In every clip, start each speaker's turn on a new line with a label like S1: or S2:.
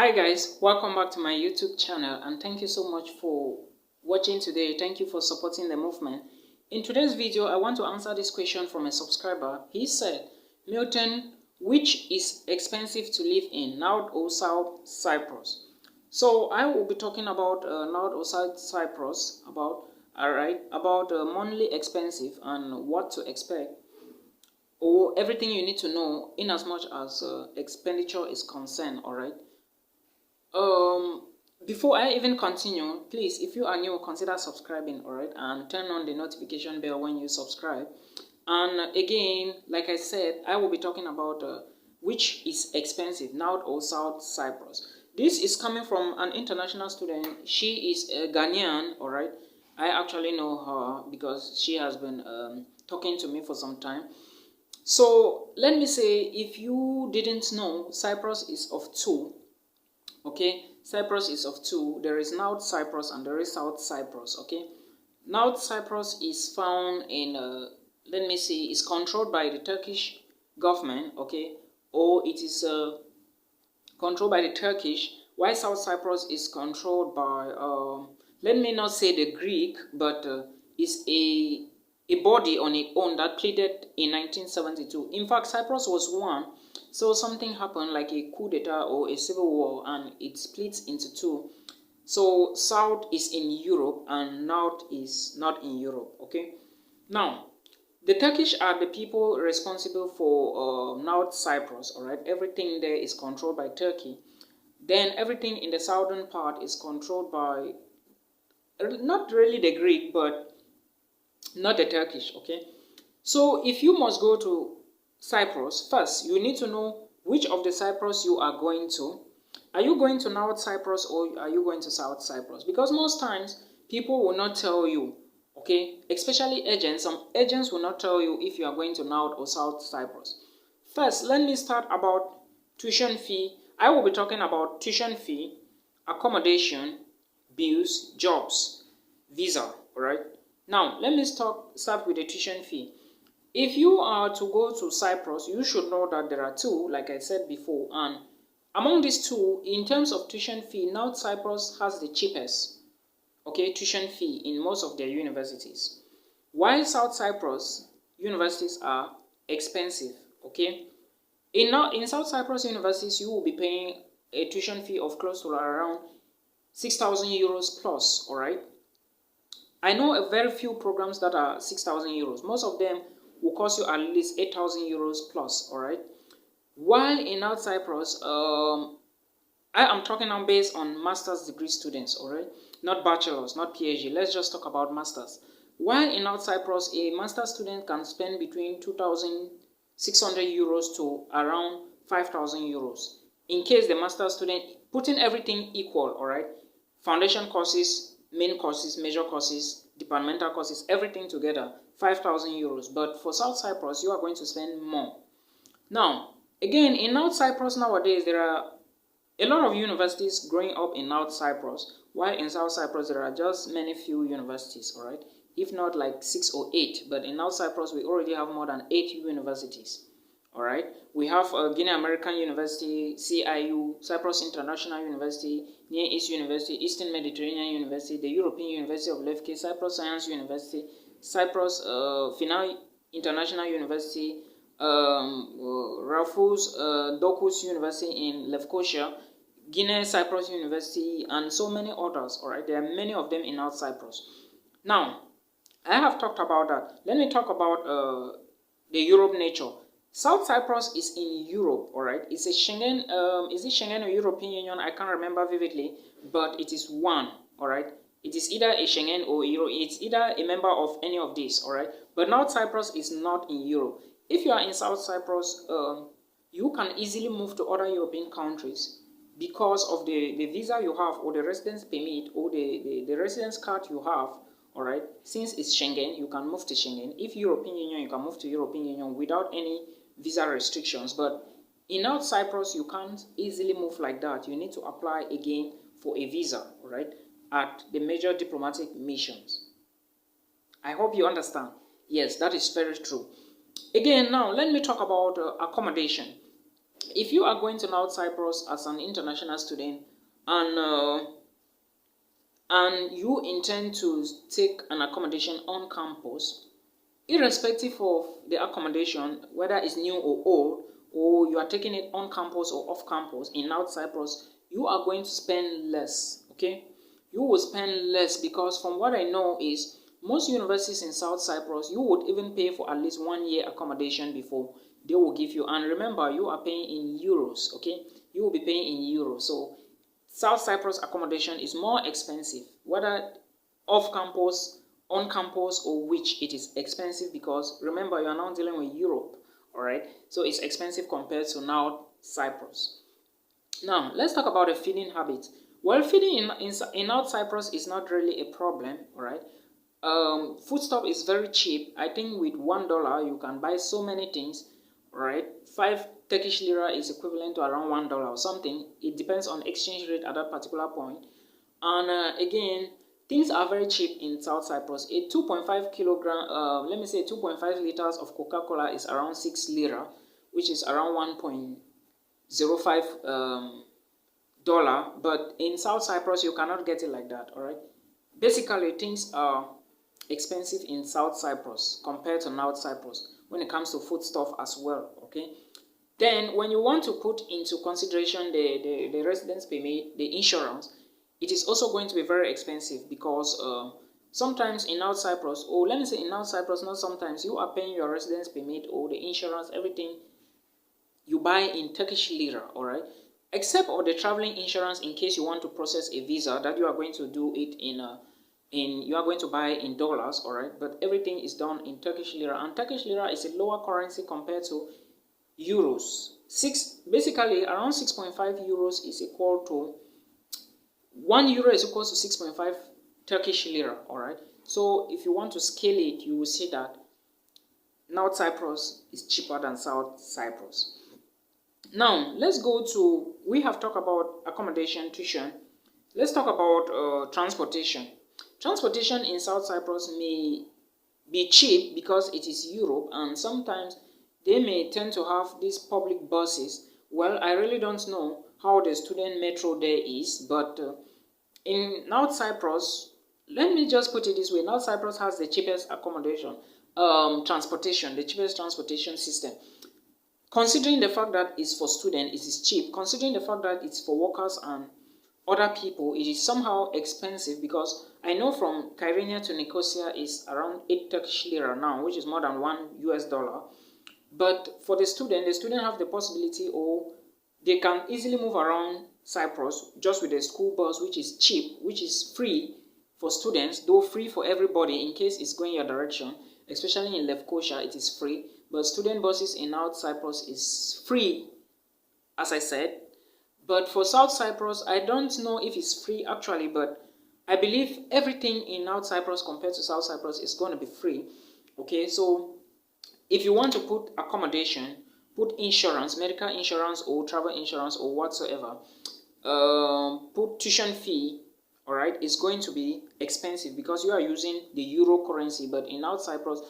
S1: Hi guys, welcome back to my YouTube channel and thank you so much for watching today. Thank you for supporting the movement. In today's video, I want to answer this question from a subscriber. He said, Milton, which is expensive to live in, North or South Cyprus? So I will be talking about North or South Cyprus, about monthly expensive and what to expect, or everything you need to know in as much as expenditure is concerned. Alright. Before I even continue, please, if you are new, consider subscribing, alright, and turn on the notification bell when you subscribe. And again, like I said, I will be talking about which is expensive, North or South Cyprus. This is coming from an international student. She is a Ghanaian, alright. I actually know her because she has been talking to me for some time. So let me say, if you didn't know, Cyprus is of two. Okay, Cyprus is of two. There is North Cyprus and there is South Cyprus. Okay, North Cyprus is found in let me see, is controlled by the Turkish government. Okay, or it is controlled by the Turkish, while South Cyprus is controlled by let me not say the Greek, but is a body on its own that pleaded in 1972. In fact, Cyprus was one. So something happened like a coup d'etat or a civil war and it splits into two. So South is in Europe and North is not in Europe. Okay. Now, the Turkish are the people responsible for North Cyprus. Alright. Everything there is controlled by Turkey. Then everything in the southern part is controlled by not really the Greek, but not the Turkish. Okay. So if you must go to Cyprus, first you need to know which of the Cyprus you are going to. Are you going to North Cyprus or are you going to South Cyprus? Because most times people will not tell you, okay, especially agents. Some agents will not tell you if you are going to North or South Cyprus. First, let me start about tuition fee. I will be talking about tuition fee, accommodation, bills, jobs, visa. Alright. Now let me start with the tuition fee. If you are to go to Cyprus, you should know that there are two, like I said before, and among these two, in terms of tuition fee, North Cyprus has the cheapest, okay, tuition fee in most of their universities, while South Cyprus universities are expensive, okay. In South Cyprus universities, you will be paying a tuition fee of close to around 6,000 euros plus, all right. I know a very few programs that are 6,000 euros. Most of them will cost you at least 8,000 euros plus, alright? While in North Cyprus, I am talking now based on master's degree students, alright? Not bachelor's, not PhD. Let's just talk about masters. While in North Cyprus, a master's student can spend between 2,600 euros to around 5,000 euros. In case the master's student, putting everything equal, alright? Foundation courses, main courses, major courses, departmental courses, everything together, 5,000 euros. But for South Cyprus, you are going to spend more. Now, again, in North Cyprus nowadays, there are a lot of universities growing up in North Cyprus, while in South Cyprus, there are just many few universities, all right? If not like 6 or 8, but in North Cyprus, we already have more than 8 universities, all right? We have Guinea American University, CIU, Cyprus International University, Near East University, Eastern Mediterranean University, the European University of Lefke, Cyprus Science University, Cyprus Final International University, Rufus Docus University in Lefkosia, Guinea Cyprus University, and so many others. All right, there are many of them in North Cyprus. Now, I have talked about that. Let me talk about the Europe nature. South Cyprus is in Europe, all right. It's a Schengen, is it Schengen or European Union? I can't remember vividly, but it is one, all right. It is either a Schengen or Euro. It's either a member of any of these, all right. But North Cyprus is not in Europe. If you are in South Cyprus, you can easily move to other European countries because of the visa you have or the residence permit or the residence card you have. All right, since it's Schengen, you can move to Schengen. If European Union, you can move to European Union without any visa restrictions. But in North Cyprus, you can't easily move like that. You need to apply again for a visa, all right, at the major diplomatic missions. I hope you understand. Yes, that is very true. Again, now let me talk about accommodation. if you are going to North Cyprus as an international student and you intend to take an accommodation on campus, irrespective of the accommodation, whether it's new or old, or you are taking it on campus or off campus in North Cyprus, you are going to spend less, okay? You will spend less because from what I know is most universities in South Cyprus, you would even pay for at least 1 year accommodation before they will give you. And remember, you are paying in euros, okay? You will be paying in euros. So South Cyprus accommodation is more expensive, whether off campus, on campus, or which, it is expensive because remember, you are now dealing with Europe, all right? So it's expensive compared to now Cyprus. Now, let's talk about the feeding habits. Well, feeding in North Cyprus is not really a problem, all right? Foodstuff is very cheap. I think with $1 you can buy so many things, right? 5 Turkish lira is equivalent to around $1 or something. It depends on exchange rate at that particular point. And again, things are very cheap in South Cyprus. A 2.5 kilogram, let me say 2.5 liters of Coca-Cola is around 6 lira, which is around 1.05 dollar. But in South Cyprus, you cannot get it like that. All right. Basically, things are expensive in South Cyprus compared to North Cyprus when it comes to foodstuff as well. Okay. Then, when you want to put into consideration the residence permit, the insurance, it is also going to be very expensive because sometimes in North Cyprus, or let me say in North Cyprus, not sometimes, you are paying your residence permit or the insurance, everything you buy in Turkish lira, all right? Except for the traveling insurance in case you want to process a visa that you are going to do it you are going to buy in dollars, all right? But everything is done in Turkish lira, and Turkish lira is a lower currency compared to euros. Basically around 6.5 euros is equal to 1 euro is equal to 6.5 Turkish lira, all right? So if you want to scale it, you will see that North Cyprus is cheaper than South Cyprus. Now, let's go to, we have talked about accommodation, tuition. Let's talk about transportation. Transportation in South Cyprus may be cheap because it is Europe, and sometimes they may tend to have these public buses. Well, I really don't know how the student metro there is, but in North Cyprus, let me just put it this way, North Cyprus has the cheapest accommodation, transportation, the cheapest transportation system. Considering the fact that it's for students, it is cheap. Considering the fact that it's for workers and other people, it is somehow expensive because I know from Kyrenia to Nicosia is around 8 Turkish lira now, which is more than $1. But for the student have the possibility, or they can easily move around Cyprus just with a school bus, which is cheap, which is free for students, though free for everybody in case it's going your direction. Especially in Lefkosia, it is free. But student buses in North Cyprus is free, as I said. But for South Cyprus, I don't know if it's free actually, but I believe everything in North Cyprus compared to South Cyprus is going to be free. Okay, so if you want to put accommodation, put insurance, medical insurance or travel insurance or whatsoever, put tuition fee, all right, it's going to be expensive because you are using the euro currency. But in North Cyprus,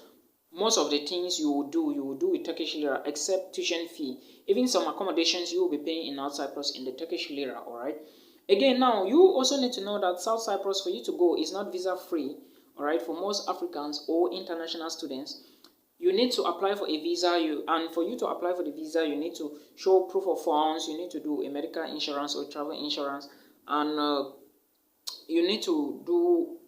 S1: most of the things you will do with Turkish lira, except tuition fee. Even some accommodations you will be paying in North Cyprus in the Turkish lira, all right? Again, now, you also need to know that South Cyprus, for you to go, is not visa-free, all right, for most Africans or international students. You need to apply for a visa, and for you to apply for the visa, you need to show proof of funds, you need to do a medical insurance or travel insurance, and you need to do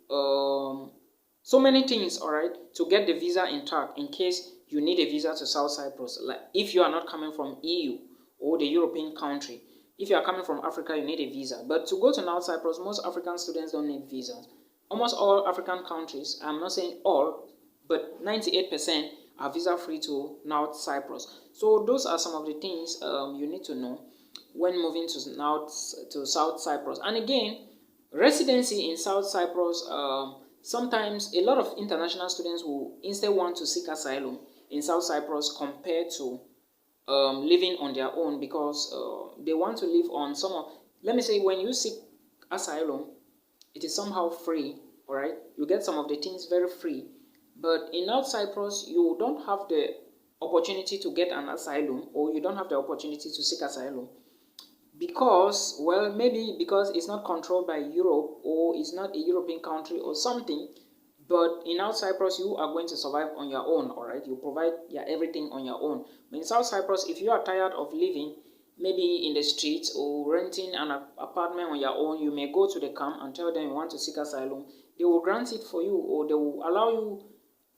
S1: so many things, all right, to get the visa intact in case you need a visa to South Cyprus. Like if you are not coming from EU or the European country, if you are coming from Africa, you need a visa. But to go to North Cyprus, most African students don't need visas. Almost all African countries, I'm not saying all, but 98% are visa free to North Cyprus. So those are some of the things you need to know when moving to South Cyprus. And again, residency in South Cyprus, sometimes a lot of international students will instead want to seek asylum in South Cyprus compared to living on their own, because they want to live on let me say, when you seek asylum, it is somehow free, all right? You get some of the things very free. But in North Cyprus, you don't have the opportunity to get an asylum, or you don't have the opportunity to seek asylum because, well, maybe because it's not controlled by Europe, or it's not a European country or something. But in South Cyprus, you are going to survive on your own, all right? You provide everything on your own. But in South Cyprus, if you are tired of living maybe in the streets or renting an apartment on your own, you may go to the camp and tell them you want to seek asylum. They will grant it for you, or they will allow you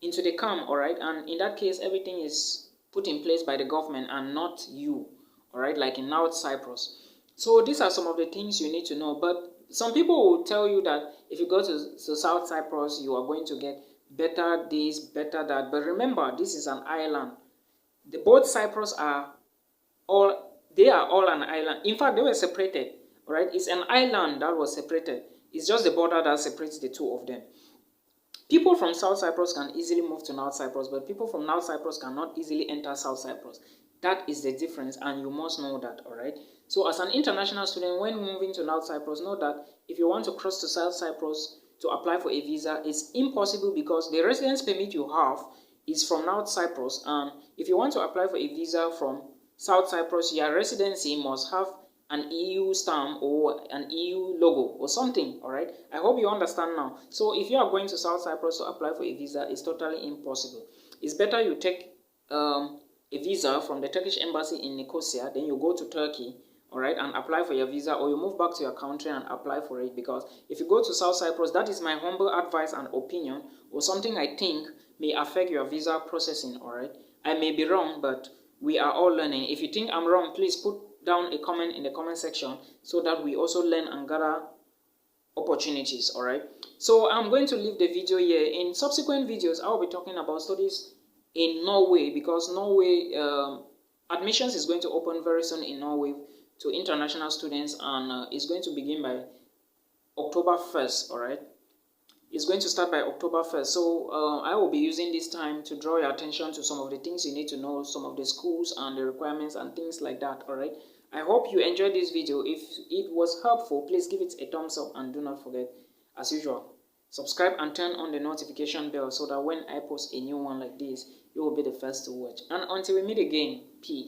S1: into the camp, all right? And in that case, everything is put in place by the government and not you, all right? Like in South Cyprus. So these are some of the things you need to know. But some people will tell you that if you go to South Cyprus, you are going to get better this, better that. But remember, this is an island. Both Cyprus are all an island. In fact, they were separated, right? It's an island that was separated. It's just the border that separates the two of them. People from South Cyprus can easily move to North Cyprus, but people from North Cyprus cannot easily enter South Cyprus. That is the difference, and you must know that, all right? So as an international student, when moving to North Cyprus, know that if you want to cross to South Cyprus to apply for a visa, it's impossible because the residence permit you have is from North Cyprus, and if you want to apply for a visa from South Cyprus, your residency must have an EU stamp or an EU logo or something, all right? I hope you understand now. So if you are going to South Cyprus to apply for a visa, it's totally impossible. It's better you take a visa from the Turkish embassy in Nicosia, then you go to Turkey, all right, and apply for your visa, or you move back to your country and apply for it. Because if you go to South Cyprus, that is my humble advice and opinion, or something I think may affect your visa processing, all right? I may be wrong, but we are all learning. If you think I'm wrong, please put down a comment in the comment section so that we also learn and gather opportunities, all right? So I'm going to leave the video here. In subsequent videos, I will be talking about studies in Norway, because Norway admissions is going to open very soon in Norway to international students, and it's going to begin by October 1st, all right? It's going to start by October 1st. So I will be using this time to draw your attention to some of the things you need to know, some of the schools and the requirements and things like that, all right? I hope you enjoyed this video. If it was helpful, please give it a thumbs up, and do not forget, as usual, subscribe and turn on the notification bell so that when I post a new one like this, you will be the first to watch. And until we meet again, peace.